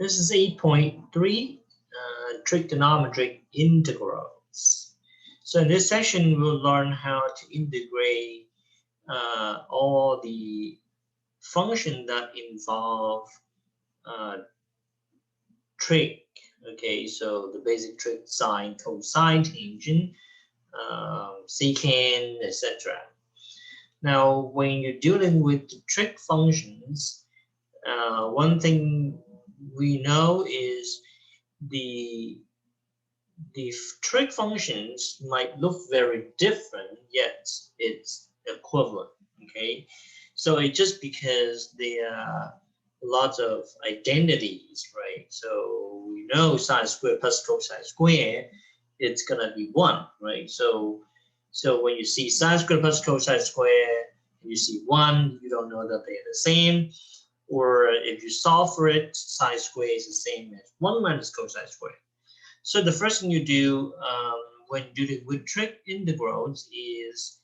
This is 8.3, trigonometric integrals. So in this session, we'll learn how to integrate all the functions that involve trig. Okay, so the basic trig, sine, cosine, tangent, secant, etc. Now, when you're dealing with the trig functions, one thing we know is the trig functions might look very different, yet it's equivalent. Okay, so it's just because there are lots of identities, right? So we know sine squared plus cosine squared, it's gonna be 1, right? So when you see sine squared plus cosine squared, and you see 1, you don't know that they're the same. Or if you solve for it, sine squared is the same as 1 minus cosine squared. So the first thing you do when dealing with trig integrals is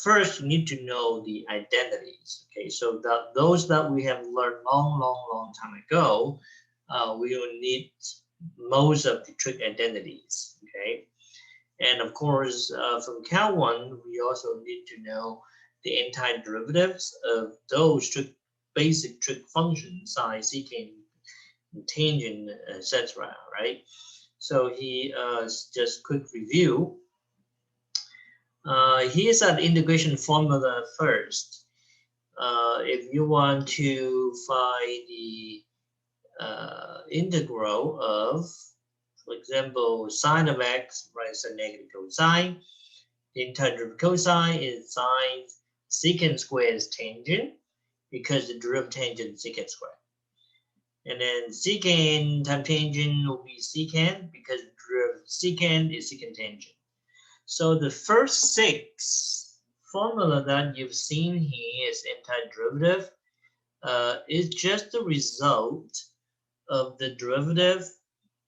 first you need to know the identities. Okay, so that those that we have learned long time ago, we will need most of the trig identities. Okay, and of course from count 1, we also need to know the antiderivatives of those basic trig functions, sine, secant, tangent, etc. Right? So he just quick review. Here's an integration formula first. If you want to find the integral of, for example, sine of x, right, so negative cosine. The antiderivative of cosine is sine, secant squared is tangent, because the derivative tangent is secant squared. And then secant times tangent will be secant, because the derivative secant is secant tangent. So the first 6 formula that you've seen here is antiderivative. Is just the result of the derivative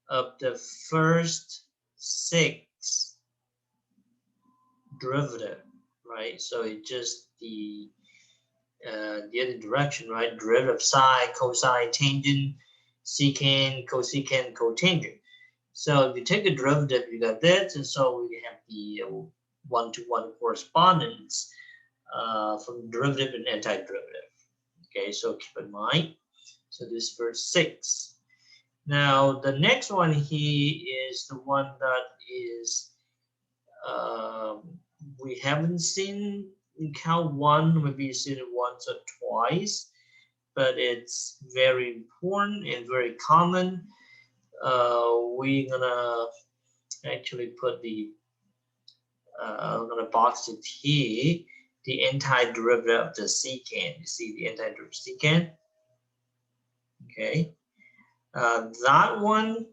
of the first 6 derivative, right? So it's just the other direction, right? Derivative of sine, cosine, tangent, secant, cosecant, cotangent. So if you take the derivative, you got that, and so we have the one-to-one correspondence from derivative and antiderivative. Okay, so keep in mind. So this first 6. Now the next one here is the one that is we haven't seen in count 1. Maybe you seen it once or twice, but it's very important and very common. We're gonna actually put the I'm gonna box it here, the antiderivative of the secant. You see the antiderivative of secant? Okay. That one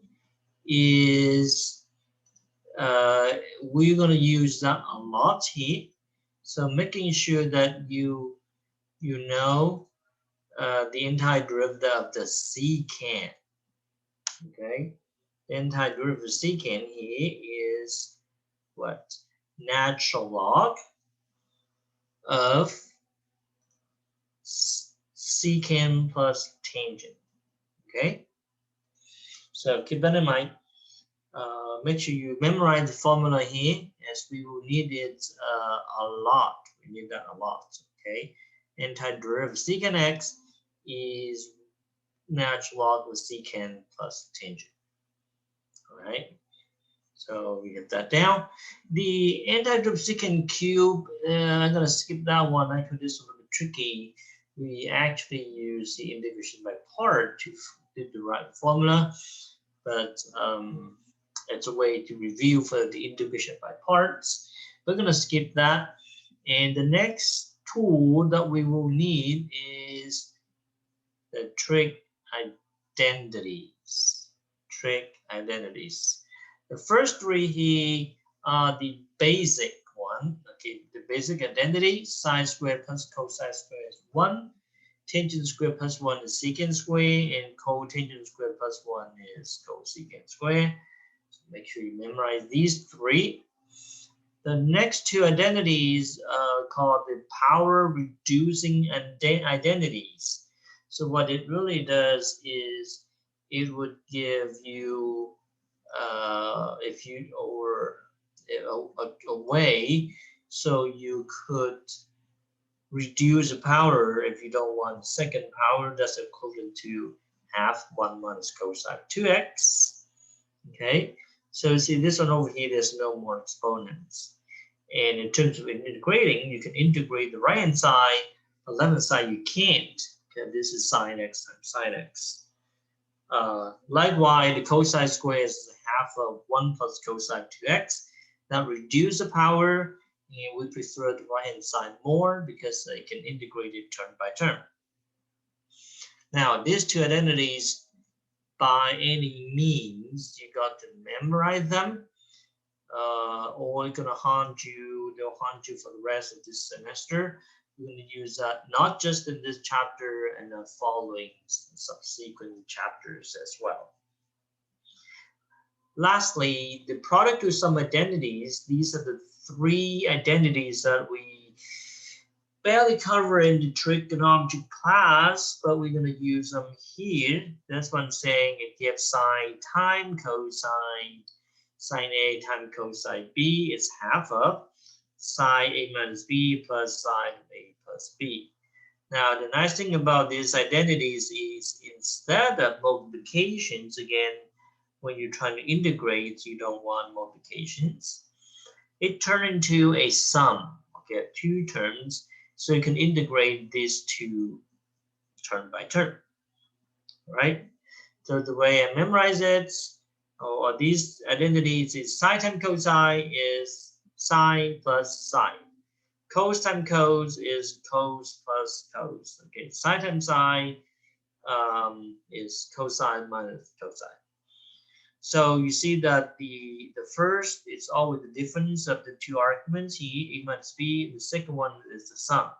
is we're gonna use that a lot here. So making sure that you know the antiderivative of the secant. Okay, the antiderivative of secant here is what? Natural log of secant plus tangent. Okay, so keep that in mind. Make sure you memorize the formula here, as we will need it a lot. We need that a lot. Okay, antiderivative of secant x is natural log of secant plus tangent. All right. So we get that down. The antiderivative of secant cube, I'm going to skip that one. Actually, this is a little bit tricky. We actually use the integration by part to do the right formula, but it's a way to review for the integration by parts. We're going to skip that. And the next tool that we will need is the trig identities. Trig identities. The first 3 here are the basic one. Okay, the basic identity, sine squared plus cosine squared is 1. Tangent squared plus 1 is secant squared, and cotangent squared plus 1 is cosecant squared. So make sure you memorize these 3. The next 2 identities are called the power reducing identities. So what it really does is it would give you if you or a way so you could reduce the power. If you don't want second power, that's equivalent to half 1 minus cosine 2x. Okay, so see this one over here, there's no more exponents. And in terms of integrating, you can integrate the right hand side, the left hand side you can't. Okay, this is sine x times sine x. Likewise, the cosine square is half of 1 plus cosine 2x. That reduce the power, and we prefer the right hand side more because you can integrate it term by term. Now, these two identities, by any means, you got to memorize them, or it's gonna haunt you. They'll haunt you for the rest of this semester. We're going to use that not just in this chapter and the following subsequent chapters as well. Lastly, the product of some identities. These are the three identities that we barely cover in the trigonometry class, but we're going to use them here. That's what I'm saying. It gives sine times cosine, sine A times cosine B is half of sine A minus B plus sine A plus B. Now, the nice thing about these identities is instead of multiplications, again, when you're trying to integrate, you don't want multiplications. It turns into a sum, okay, two terms, so you can integrate these two term by term, right? So the way I memorize it, or these identities is sine times cosine is sine plus sine. Cos times cos is cos plus cos. Okay, sine times sine is cosine minus cosine. So you see that the first is always the difference of the two arguments here, A minus B. The second one is the sum.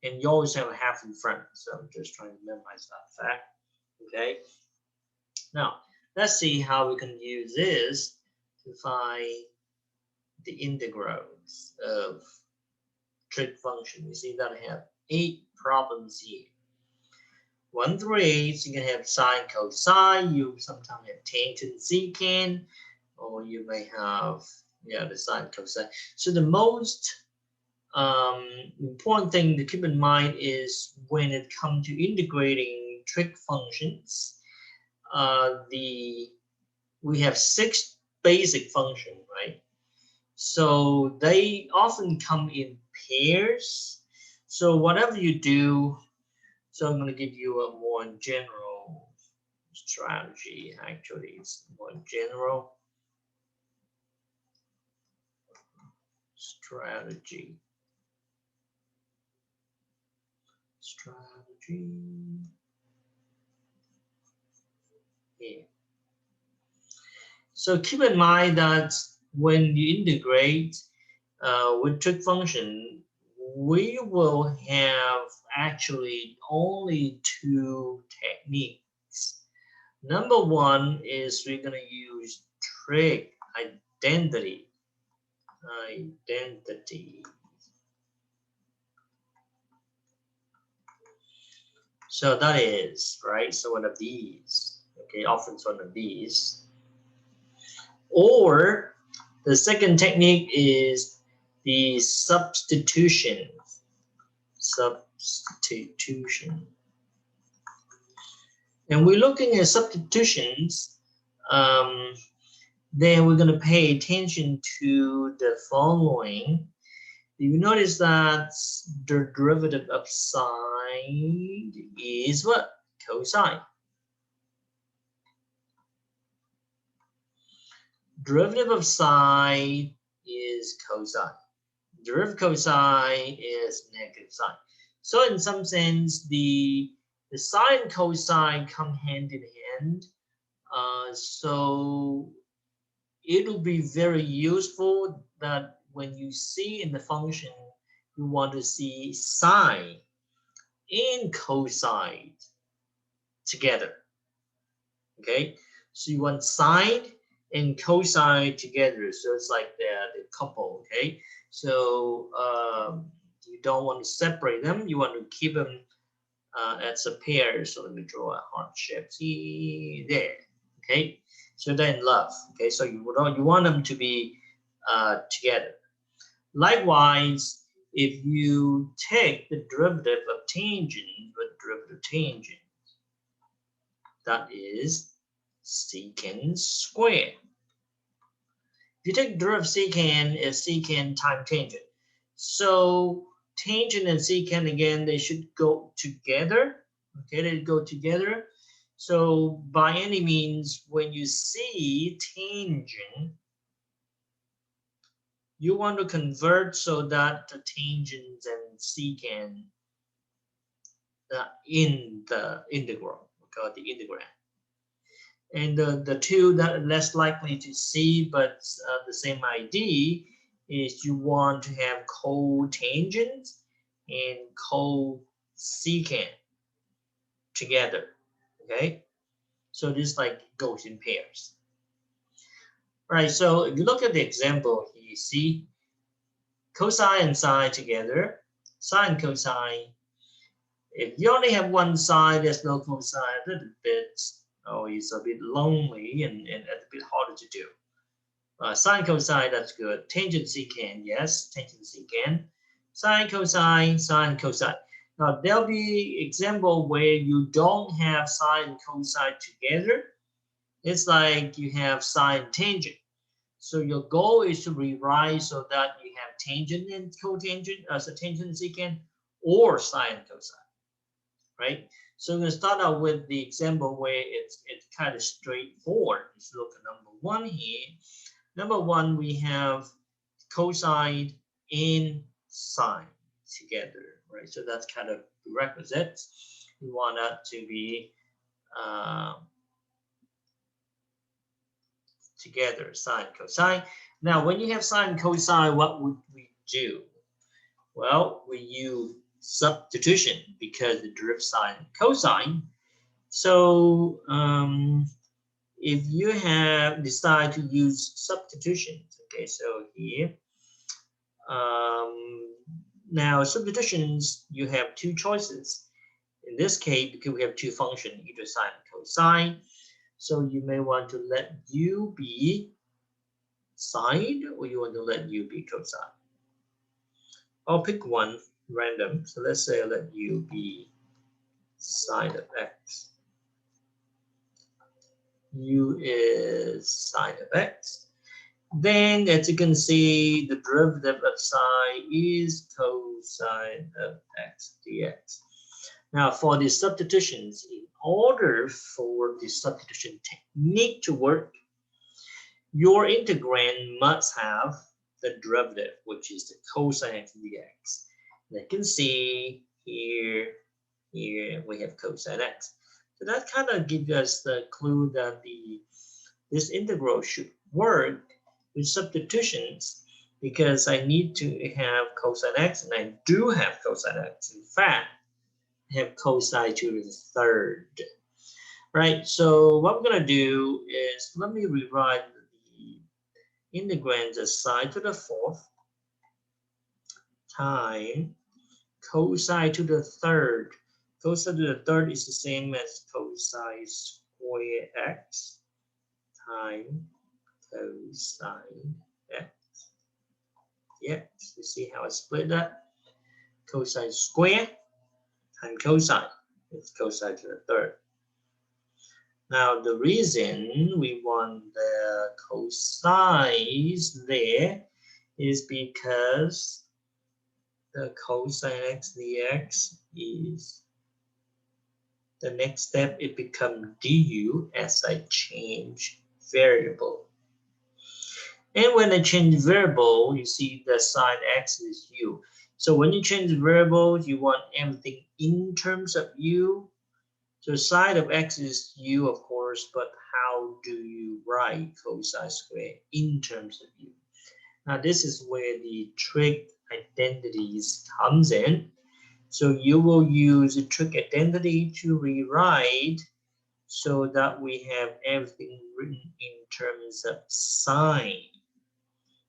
And you always have a half in front. So I'm just trying to memorize that fact. Okay. Now, let's see how we can use this to find the integrals of trig function. You see that I have 8 problems here. 1 through 8, you can have sine, cosine. You sometimes have tangent, secant, or you may have the sine, cosine. So the most important thing to keep in mind is when it comes to integrating trig functions, we have 6 basic functions, right? So they often come in pairs. So whatever you do, so I'm going to give you a more general strategy. Actually, it's more general strategy. Here. So keep in mind that when you integrate with trig function, we will have actually only 2 techniques. Number 1 is we're going to use trig identity. So that is, right, so one of these, okay, often it's one of these. Or the second technique is the substitution. And we're looking at substitutions, then we're going to pay attention to the following. You notice that the derivative of sine is what? Cosine. Derivative of sine is cosine. Derivative of cosine is negative sine. So in some sense, the sine and cosine come hand in hand. So it'll be very useful that when you see in the function, you want to see sine and cosine together. Okay, so you want sine and cosine together, so it's like the couple. Okay, so you don't want to separate them, you want to keep them as a pair. So let me draw a heart shape. See there. Okay. So they're in love. Okay. So you want them to be together. Likewise, if you take the derivative of tangent with derivative tangent, that is secant squared. If you take derivative secant, is secant times tangent. So tangent and secant again, they should go together. Okay, they go together. So by any means, when you see tangent, you want to convert so that the tangents and secant in the integral, we call it the integrand. And the two that are less likely to see, but the same idea is you want to have cotangent and cosecant together. Okay, so this like goes in pairs. All right, so if you look at the example, you see cosine and sine together, sine and cosine. If you only have one side, there's no cosine, a little bit, oh, it's a bit lonely and a bit harder to do. Sine cosine, that's good. Tangent secant, yes, tangent secant. Sine cosine. Now there'll be example where you don't have sine and cosine together. It's like you have sine tangent. So your goal is to rewrite so that you have tangent and cotangent as a tangent secant or sine and cosine. Right? So we're going to start out with the example where it's kind of straightforward. Let's look at number one here. Number one, we have cosine and sine together, right? So that's kind of prerequisite. We want that to be together, sine, cosine. Now, when you have sine and cosine, what would we do? Well, we use substitution because the derivative sine and cosine. So if you have decided to use substitution, okay, so here, now substitutions, you have two choices. In this case, because we have two functions, either sine and cosine, so you may want to let u be sine, or you want to let u be cosine. I'll pick one random. So let's say I let u be sine of x. U is sine of x. Then, as you can see, the derivative of sine is cosine of x dx. Now, for the substitutions, in order for the substitution technique to work, your integrand must have the derivative, which is the cosine x dx. And you can see here we have cosine x. So that kind of gives us the clue that this integral should work with substitutions, because I need to have cosine x, and I do have cosine x. In fact, I have cosine to the third. Right, so what I'm going to do is, let me rewrite the integrand as sine to the fourth times cosine to the third. Cosine to the third is the same as cosine square x times cosine x. Yeah, you see how I split that? Cosine square times cosine. It's cosine to the third. Now, the reason we want the cosines there is because the cosine x dx is the next step. It becomes du as I change variable. And when I change variable, you see the sine x is u. So when you change variables, you want everything in terms of u. So sine of x is u, of course, but how do you write cosine squared in terms of u? Now this is where the trig identities comes in. So you will use a trig identity to rewrite so that we have everything written in terms of sine,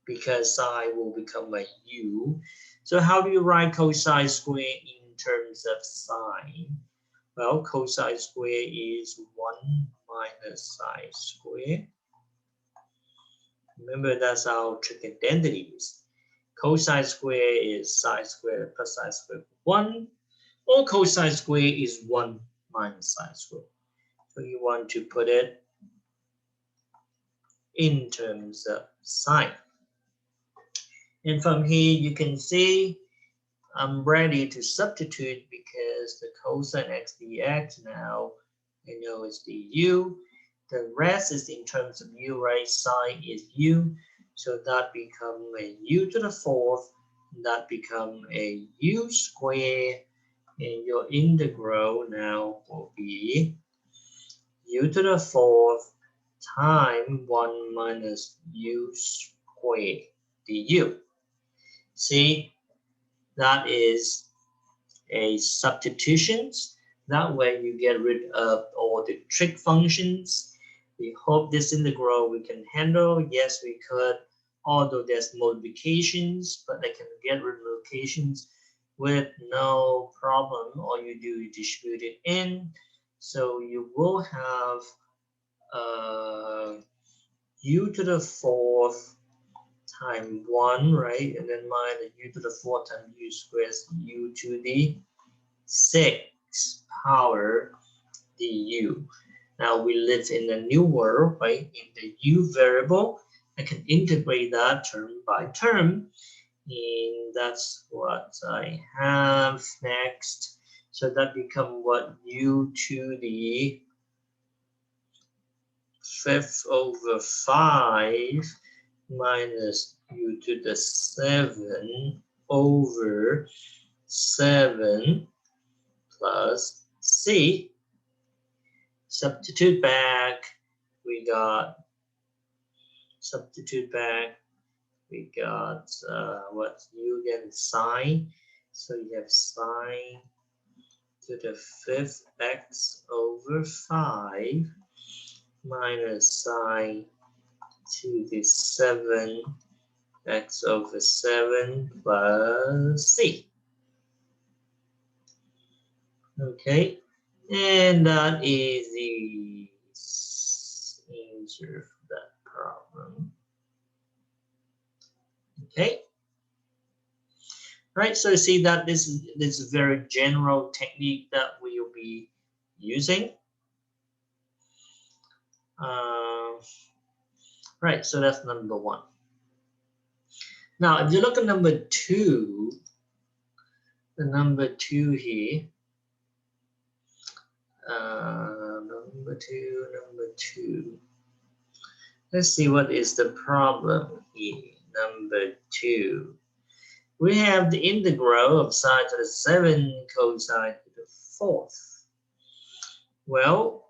because sine will become like u. So how do you write cosine squared in terms of sine? Well, cosine square is 1 minus sine square. Remember, that's our trig identities. Cosine square is sine square plus sine square 1, or cosine square is 1 minus sine square. So you want to put it in terms of sine. And from here, you can see I'm ready to substitute because the cosine x dx now I know it's du. The rest is in terms of u, right? Sine is u. So that become a u to the fourth. That become a u square. And your integral now will be u to the fourth times 1 minus u squared du. See, that is a substitutions. That way you get rid of all the trig functions. We hope this integral we can handle. Yes, we could, although there's multiplications, but I can get rid of multiplications with no problem. All you do is distribute it in. So you will have u to the fourth times 1, right? And then minus u to the fourth times u squared u to the 6 power du. Now we live in a new world, right? In the u variable, I can integrate that term by term. And that's what I have next. So that becomes what u to the 5th over 5 minus u to the 7 over 7 plus c. Substitute back, we got what you get sine. So you have sine to the 5th x over 5 minus sine to the 7 x over 7 plus c. Okay, and that is the answer for that problem. Okay, right. So you see that this is a very general technique that we will be using. Right. So that's number 1. Now, if you look at number 2, the number 2 here. Number two. Let's see what is the problem here. Number 2. We have the integral of sine to the 7 cosine to the 4th. Well,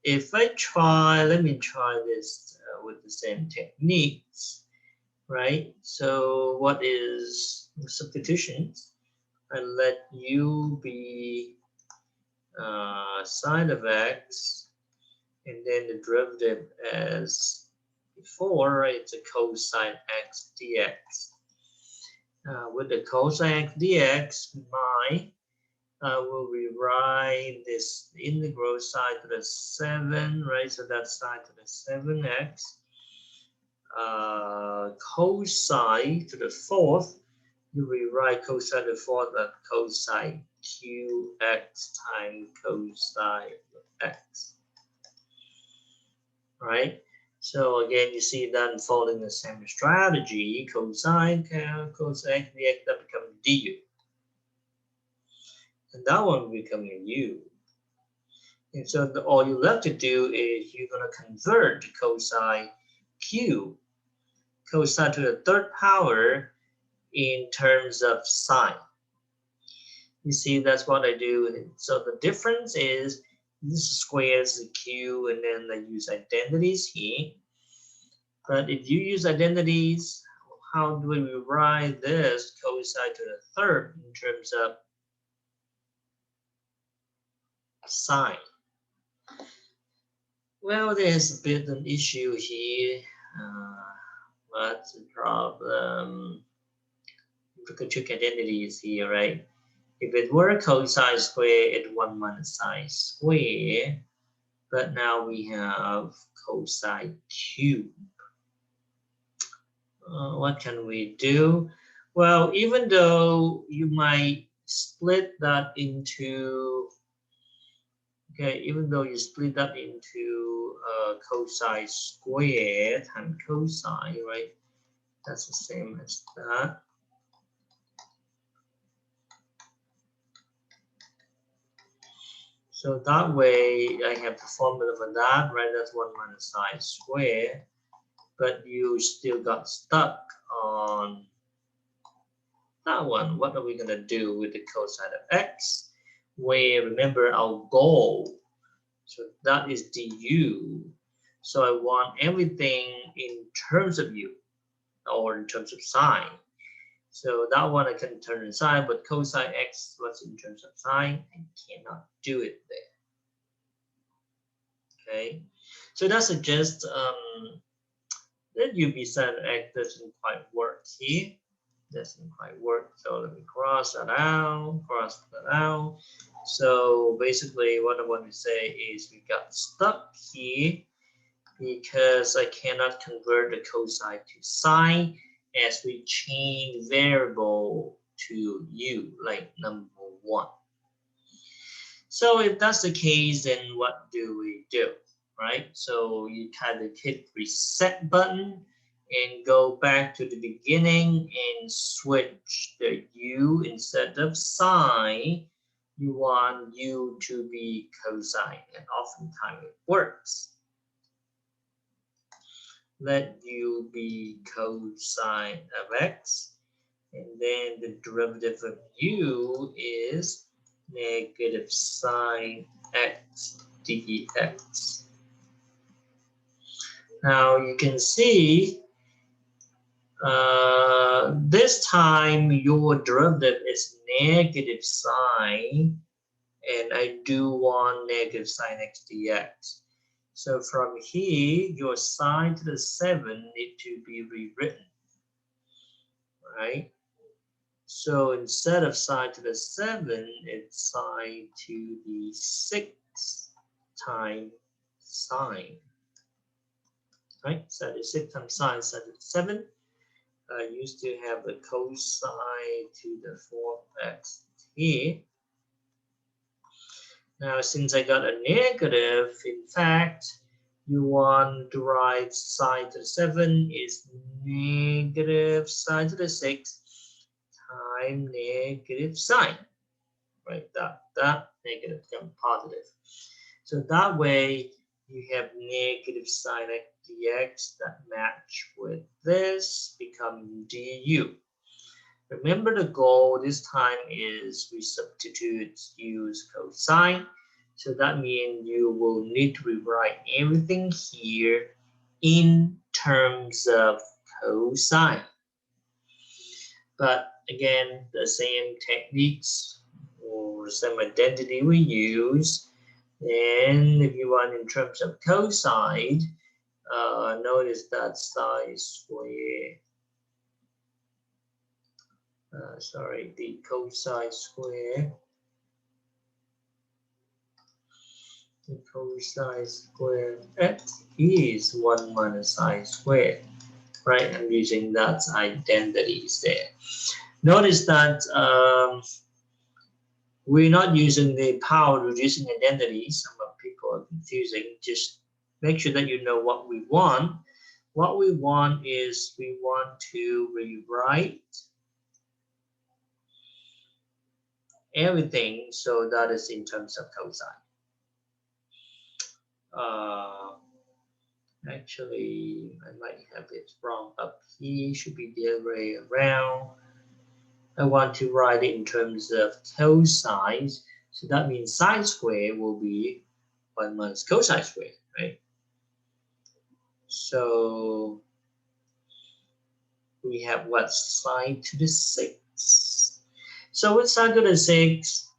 if I try, let me try this with the same techniques, right? So what is substitutions? I let u be sine of x, and then the derivative as before, right? It's a cosine x dx. With the cosine x dx, I will rewrite this integral sine to the 7, right? So that's sine to the 7x. Cosine to the 4th, you rewrite cosine to the 4th as cosine qx times cosine x. Right? So again, you see that following the same strategy, cosine x dx, that becomes du. And that one will become a u. And so all you left to do is you're going to convert the cosine q, cosine to the 3rd power in terms of sine. You see, that's what I do. So the difference is this squares the q, and then I use identities here. But if you use identities, how do we rewrite this cosine to the 3rd in terms of sine? Well, there's a bit of an issue here. What's the problem? Look at your identities here, right? If it were cosine square, it's 1 minus sine square. But now we have cosine cube. What can we do? Well, even though you might split that into, okay, even though you split that into cosine square times cosine, right? That's the same as that. So that way I have the formula for that, right? That's 1 minus sine square. But you still got stuck on that one. What are we going to do with the cosine of x? Where remember our goal. So that is du. So I want everything in terms of u or in terms of sine. So that one I can turn inside, but cosine x, what's in terms of sine? I cannot do it there. Okay, so that suggests that u beside x doesn't quite work here. Doesn't quite work. So let me cross that out, cross that out. So basically what I want to say is we got stuck here because I cannot convert the cosine to sine as we change variable to u, like number 1. So if that's the case, then what do we do, right? So you kind of hit reset button and go back to the beginning and switch the u instead of sine. You want u to be cosine, and oftentimes it works. Let u be cosine of x, and then the derivative of u is negative sine x dx. Now you can see this time your derivative is negative sine, and I do want negative sine x dx. So from here, your sine to the 7 need to be rewritten, right? So instead of sine to the 7, it's sine to the 6 times sine, right? So the 6 times sine, sine to the 7. I used to have the cosine to the 4th x here. Now, since I got a negative, in fact, you want to write sine to the 7 is negative sine to the 6 times negative sine, right? That negative become positive. So that way you have negative sine x dx that match with this become du. Remember the goal this time is we substitute use cosine. So that means you will need to rewrite everything here in terms of cosine. But again, the same techniques or same identity we use. And if you want in terms of cosine, notice that sine square. Sorry, the cosine square. The cosine square x is 1 minus sine square, right? I'm using that identities there. Notice that we're not using the power reducing identities. Some people are confusing. Just make sure that you know what we want. What we want is we want to rewrite everything so that is in terms of cosine. Actually, I might have it wrong up here. Should be the other way around. I want to write it in terms of cosine. So that means sine square will be 1 minus cosine square, right? So we have what? Sine to the 6. So with sine to the 6,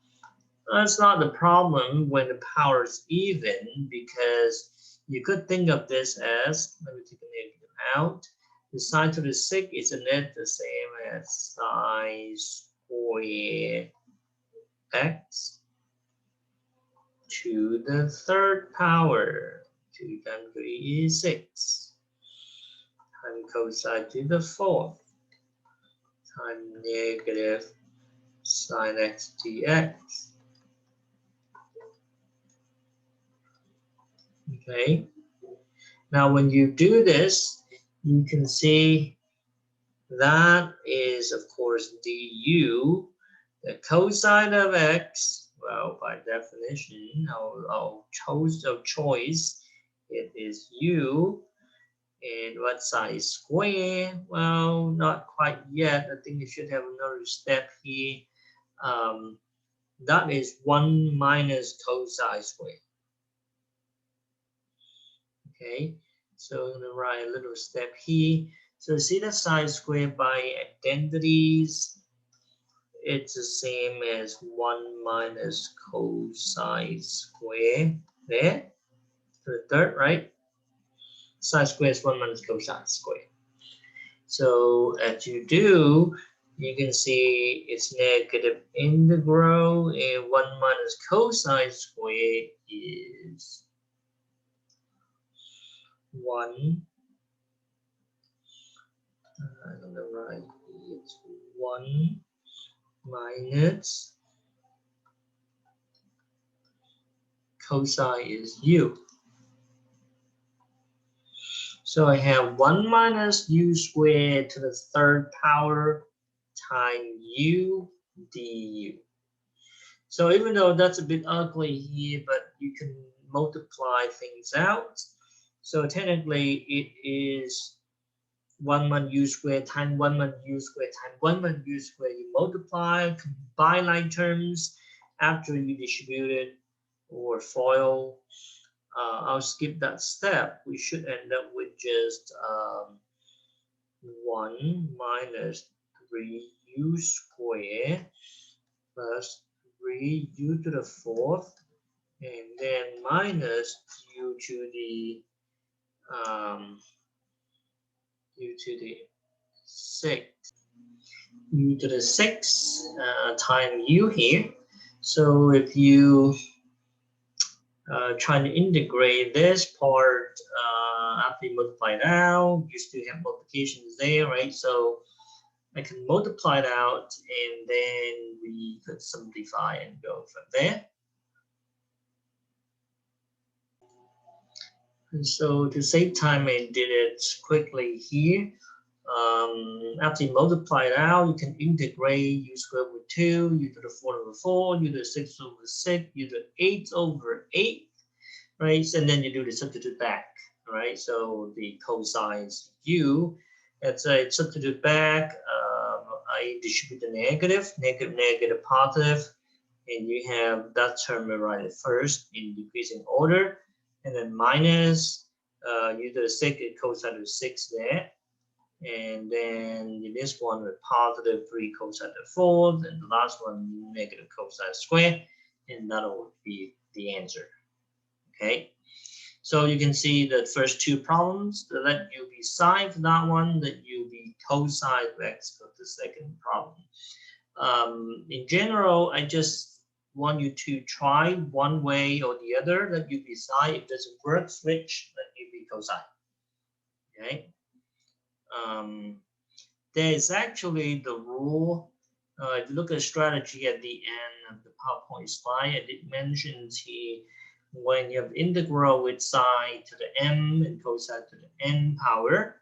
that's not the problem when the power is even, because you could think of this as, let me take a negative out. The sine to the 6 isn't it the same as sine square x to the third power. 2 times 3 is 6. Times cosine to the fourth. Times negative sine x dx. Okay. Now when you do this, you can see that is, of course, du. The cosine of x, well, by definition, I'll choose of choice, it is u. And what size square? Well, not quite yet. I think you should have another step here. That is 1 minus cosine square. Okay, so I'm going to write a little step here. So see the sine square by identities, it's the same as 1 minus cosine square there. To the third, right? Sine square is 1 minus cosine square. So as you do, you can see it's negative integral, and 1 minus cosine square is 1. On the right, it's 1 minus cosine is u. So I have 1 minus u squared to the third power times u du. So even though that's a bit ugly here, but you can multiply things out. So technically it is 1 minus u squared times 1 minus u squared times 1 minus u squared. You multiply, combine like terms after you distribute it or FOIL. I'll skip that step. We should end up with just 1 minus 3u squared plus 3u to the fourth, and then minus u to the 6th, u to the 6th times u here. So if you trying to integrate this part after you multiply it out, you still have multiplications there, right? So I can multiply it out, and then we could simplify and go from there. And so to save time, I did it quickly here. After you multiply it out, you can integrate u squared over 2, u to the 4 over 4, u to the 6 over 6, u to the 8 over 8, right? And then you do the substitute back, right? So the cosine u, let's say substitute back, I distribute the negative, negative, positive, and you have that term right first in decreasing order, and then minus u to the 6, it cosine to 6 there. And then in this one with positive 3 cosine to the 4th, and the last one negative cosine square, and that will be the answer. Okay, so you can see the first two problems, let u be sine for that one, let u be cosine of x for the second problem. In general, I just want you to try one way or the other, let u be sine. If it doesn't work, switch, let u be cosine. Okay. There is actually the rule. If you look at strategy at the end of the PowerPoint slide, it mentions here when you have integral with sine to the m and cosine to the n power.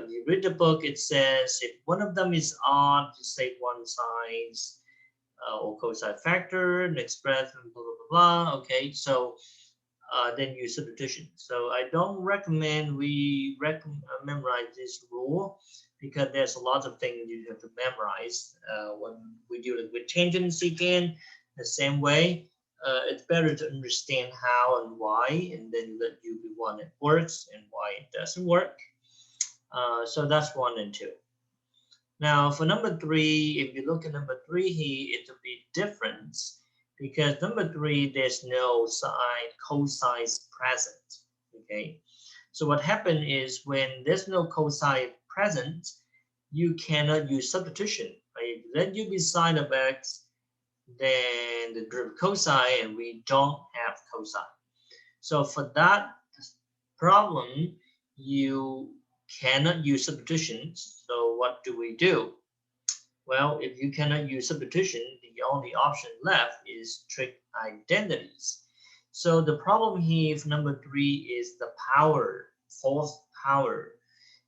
You read the book, it says if one of them is odd, just say one sine or cosine factor and express and blah, blah, blah, blah. Okay, so then you substitution. So I don't recommend we memorize this rule because there's a lot of things you have to memorize when we deal with tangent and secant the same way. It's better to understand how and why, and then let you be one it works and why it doesn't work. So that's 1 and 2. Now for number 3, if you look at number 3 here, it's a bit different because number 3 there's no sine cosine present. Okay, so what happened is when there's no cosine present, you cannot use substitution. Right? Let u be sine of x, then the derivative cosine, and we don't have cosine. So for that problem, you cannot use substitutions. So what do we do? Well, if you cannot use substitution, the only option left is trig identities. So the problem here for number 3 is the power, fourth power,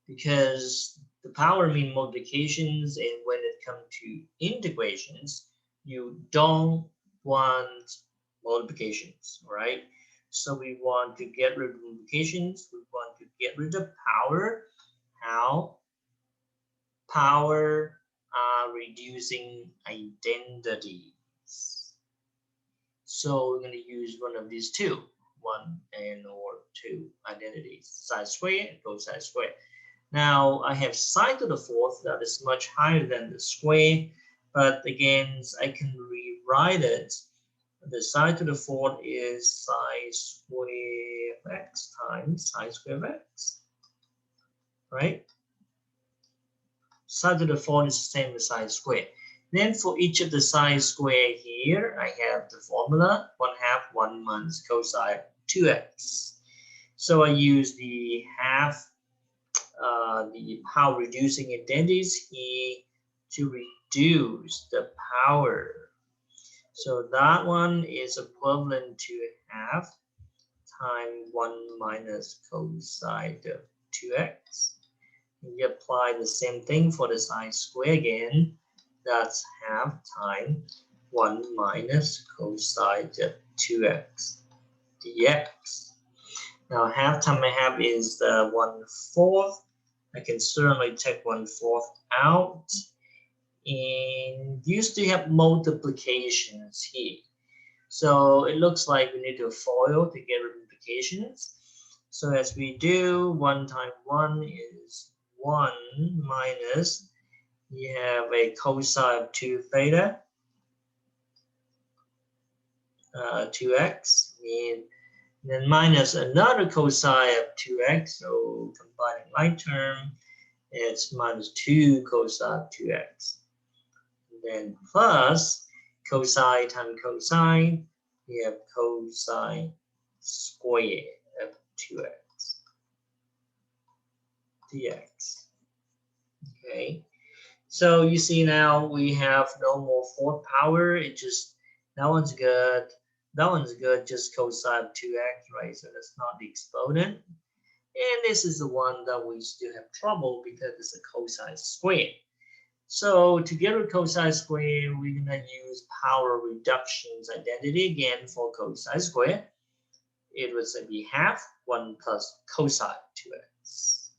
because the power means multiplications, and when it comes to integrations, you don't want multiplications, right? So we want to get rid of multiplications, we want to get rid of power. How? Power are reducing identities. So we're going to use one of these two, 1 and or 2 identities, sine square and cosine square. Now I have sine to the fourth that is much higher than the square, but again, I can rewrite it. The sine to the fourth is sine square of x times sine square of x, right? Sine to the fourth is the same as sine square. Then for each of the sine square here, I have the formula 1/2 1 minus cosine 2x. So I use the half, the power reducing identities here to reduce the power. So that one is equivalent to half times 1 minus cosine of 2x. You apply the same thing for the sine square again. That's half times 1 minus cosine of 2x dx. Now half times a half is the 1/4. I can certainly take 1/4 out. And you still have multiplications here. So it looks like we need to FOIL to get multiplications. So as we do, 1 times 1 is 1 minus, you have a cosine of 2 theta, 2x, and then minus another cosine of 2x, so combining like term, it's minus 2 cosine of 2x. Then plus cosine times cosine, we have cosine square of 2x dx. Okay, so you see now we have no more fourth power. It just, that one's good. That one's good, just cosine of 2x, right? So that's not the exponent. And this is the one that we still have trouble because it's a cosine square. So to get rid of cosine square, we're going to use power reductions identity again for cosine square. It would be half 1 plus cosine 2x.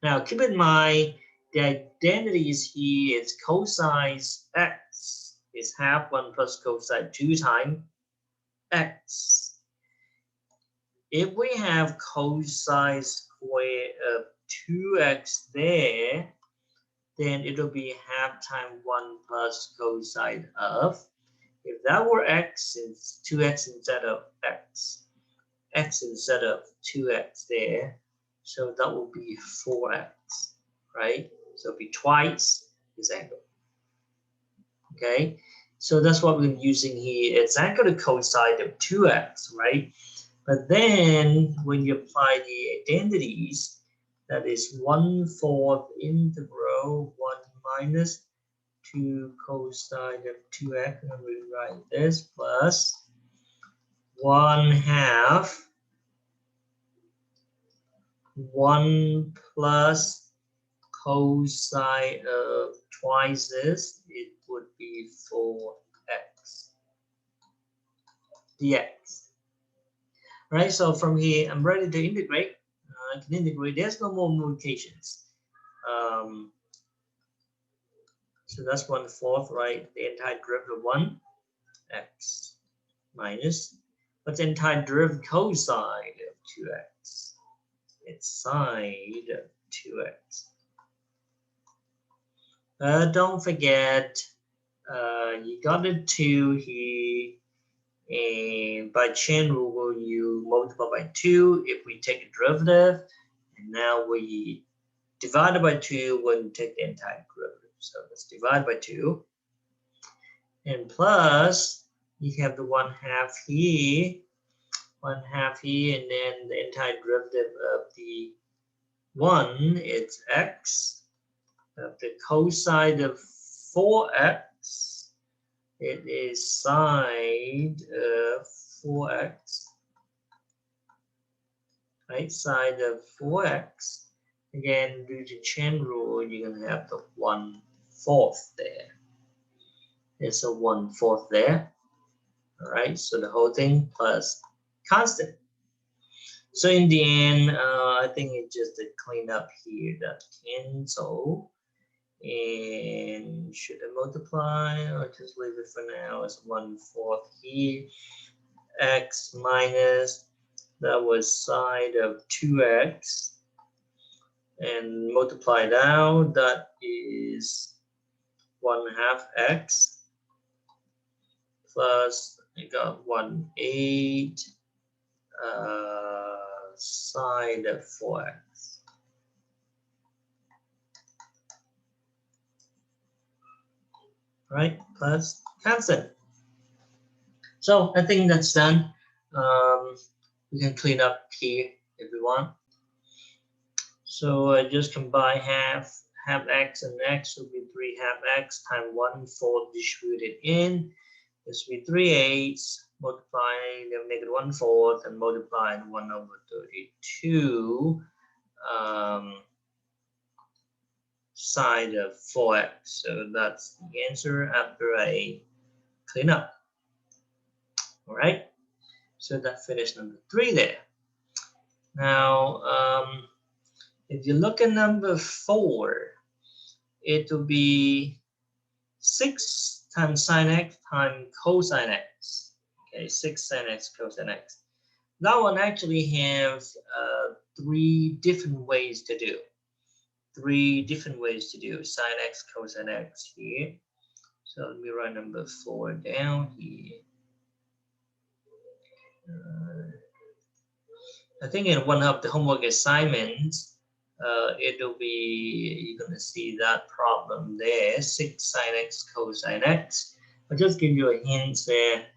Now keep in mind the identities here is cosine x is half 1 plus cosine 2 times x. If we have cosine square of 2x there, then it'll be half times 1 plus cosine of, if that were x, it's 2x instead of x instead of 2x there, so that will be 4x, right? So it'll be twice this angle. Okay, so that's what we're using here. It's angle to cosine of 2x, right? But then when you apply the identities, that is 1/4 integral 1 minus 2 cosine of 2x, and we write this plus 1/2 1 plus cosine of twice this, it would be 4x dx. Right, so from here I'm ready to integrate. I can integrate. There's no more multiplications. So that's 1/4, right? The entire derivative of 1 x minus, what's the entire derivative cosine of 2x? It's sine of 2x. Don't forget, you got the 2 here, and by chain rule you multiply by 2 if we take a derivative, and now we divide by 2 when we take the entire derivative. So let's divide by 2, and plus you have the 1/2 here, 1/2 here, and then the entire derivative of the 1, it's x. The cosine of 4x, it is sine of 4x, right? Sine of 4x. Again, due to chain rule, you're going to have the 1/4 there. There's a 1/4 there. All right, so the whole thing plus constant. So in the end, I think it just a clean up here that cancel. And should I multiply or just leave it for now as 1/4 here? X minus, that was sine of 2x. And multiply now, that is 1/2 x plus I got 1/8 sine of 4x. Right, plus constant. So I think that's done. We can clean up here if we want. So I just combine half x and x will be 3/2 x times 1/4 distributed in. This will be 3/8 multiplying the negative 1/4 and multiplying 1/32 sine of 4x. So that's the answer after I clean up. All right. So that finished number 3 there. Now, if you look at number 4, it will be 6 times sine x times cosine x. Okay, 6 sine x cosine x. That one actually has 3 different ways to do. 3 different ways to do sine x cosine x here. So let me write number 4 down here. I think in one of the homework assignments, it'll be, you're going to see that problem there, 6 sine x cosine x. I'll just give you a hint there.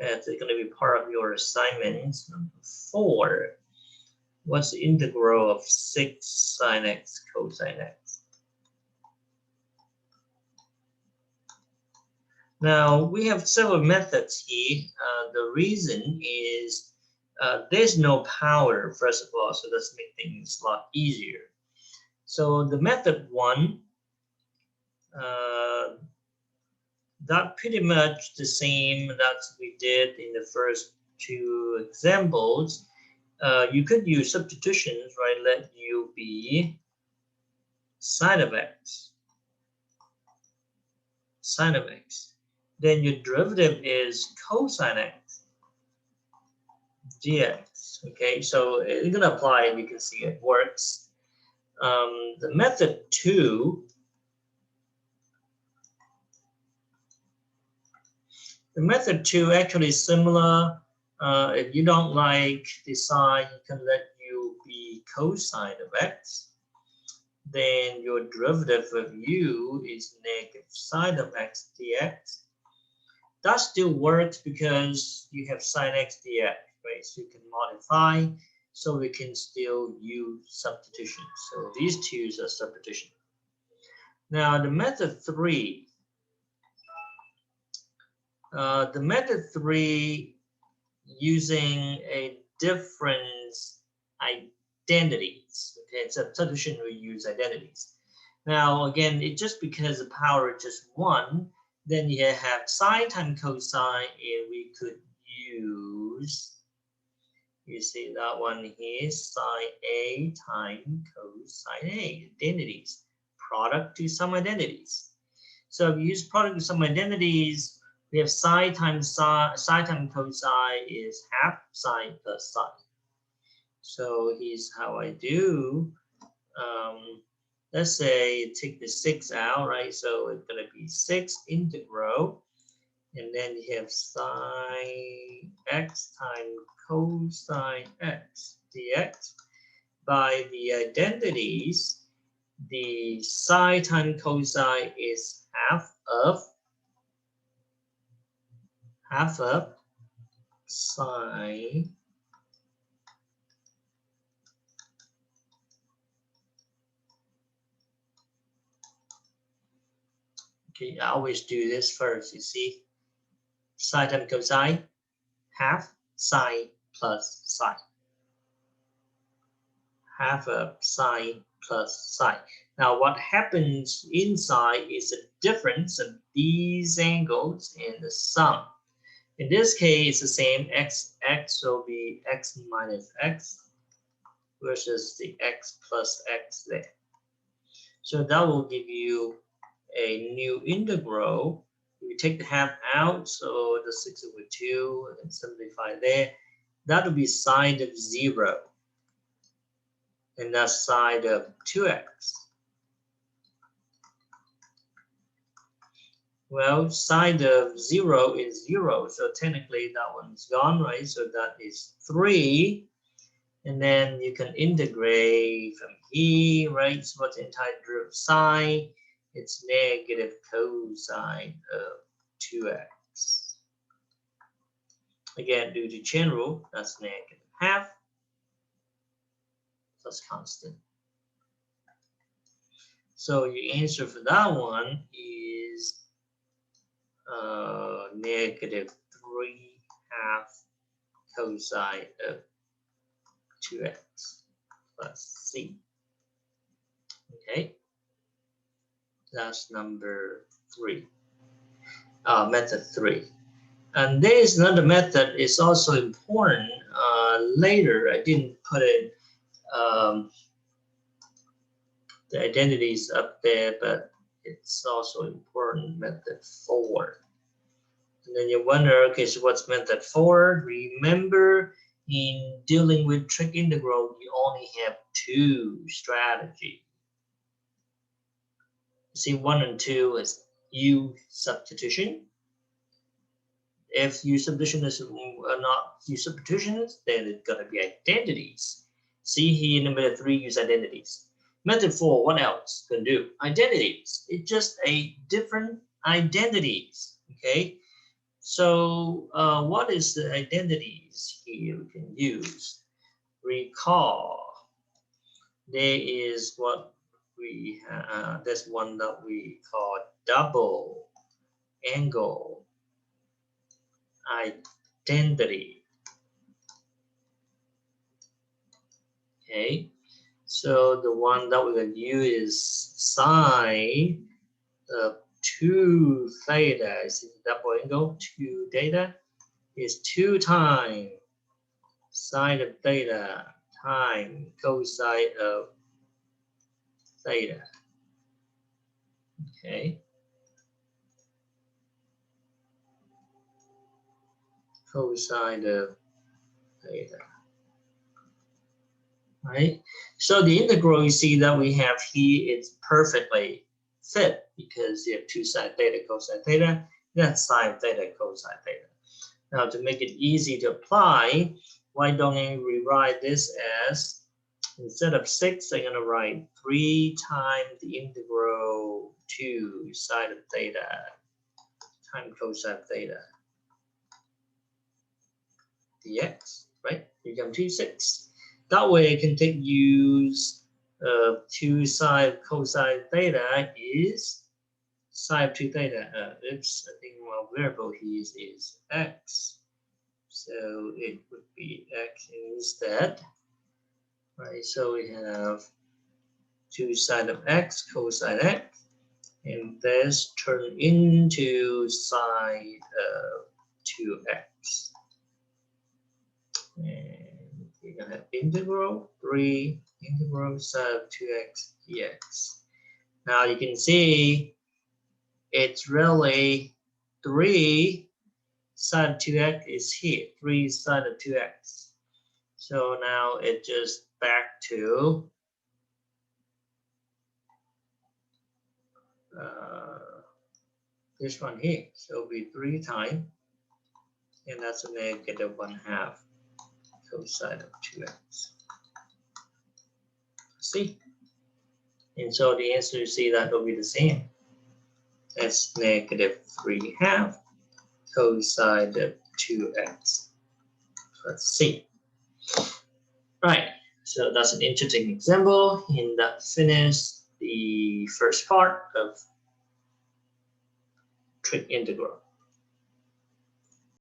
It's going to be part of your assignment. Number 4, what's the integral of 6 sine x cosine x? Now, we have several methods here. The reason is there's no power, first of all, so let's make things a lot easier. So the method 1, that pretty much the same that we did in the first 2 examples. You could use substitutions, right? Let u be sine of x. Sine of x. Then your derivative is cosine x dx. Okay, so you're going to apply and you can see it works. The method 2, actually is similar. If you don't like the sine, you can let u be cosine of x. Then your derivative of u is negative sine of x dx. That still works because you have sine x dx, right? So you can modify, so we can still use substitution. So these two are substitution. Now the method 3. The method 3 using a different identities. Okay, it's a substitution we use identities. Now again, it just because the power is just 1, then you have sine times cosine, and we could use, you see that one here, sine A times cosine A, identities, product to some identities. So if you use product to some identities, we have sine times cosine is half sine plus sine. So here's how I do. Let's say take the 6 out, right? So it's going to be 6 integral. And then you have sine x times cosine x dx by the identities. the sine times cosine is half of sine okay, I always do this first, you see. Sine times cosine, half sine plus sine. Half of sine plus sine. Now what happens inside is the difference of these angles and the sum. In this case, it's the same. X will be x minus x versus the x plus x there. So that will give you a new integral. You take the half out, so the 6/2 and simplify there. That will be sine of 0. And that's sine of 2x. Well, sine of 0 is 0, so technically that one's gone, right? So that is 3. And then you can integrate from here, right? So what's the entire derivative of sine? It's negative cosine of 2x. Again, due to chain rule, that's negative half. That's constant. So your answer for that one is negative 3/2 cosine of 2x plus c. Okay, that's number 3. Method 3. And there is another method. It's also important. Later, I didn't put in the identities up there, but it's also important. Method 4. And then you wonder, okay, so what's method 4? Remember, in dealing with trig integral, you only have 2 strategies. See, 1 and 2 is U substitution. If U substitution is not U substitutions, then it's going to be identities. See here, number 3, use identities. Method 4, what else can do? Identities. It's just a different identities. Okay. So what is the identities here we can use? Recall. There is what we have, there's one that we call double angle identity. Okay, so the one that we're going to use is sine of 2 theta. See the double angle, 2 theta is 2 times sine of theta times cosine of theta. Okay. Cosine of theta. Right? So the integral you see that we have here is perfectly fit because you have 2 sine theta cosine theta, that's sine theta cosine theta. Now to make it easy to apply, why don't I rewrite this as, instead of 6, I'm going to write 3 times the integral 2 sine of theta times cosine theta dx, right? You come to 6. That way I can use 2 sine of cosine theta is sine of 2 theta. Oops, I think my variable here is x. So it would be x instead. Right, so we have 2 sine of x cosine x. And this turn into sine of 2x. And we're going to have integral 3 integral sine of 2x dx. Now you can see it's really 3 sine of 2x is here, 3 sine of 2x. So now it just back to this one here. So it'll be 3 times, and that's a negative 1/2 cosine of 2x. See? And so the answer, you see, that will be the same. That's -3/2 cosine of 2x plus c. Right, so that's an interesting example, and that finished the first part of trig integral.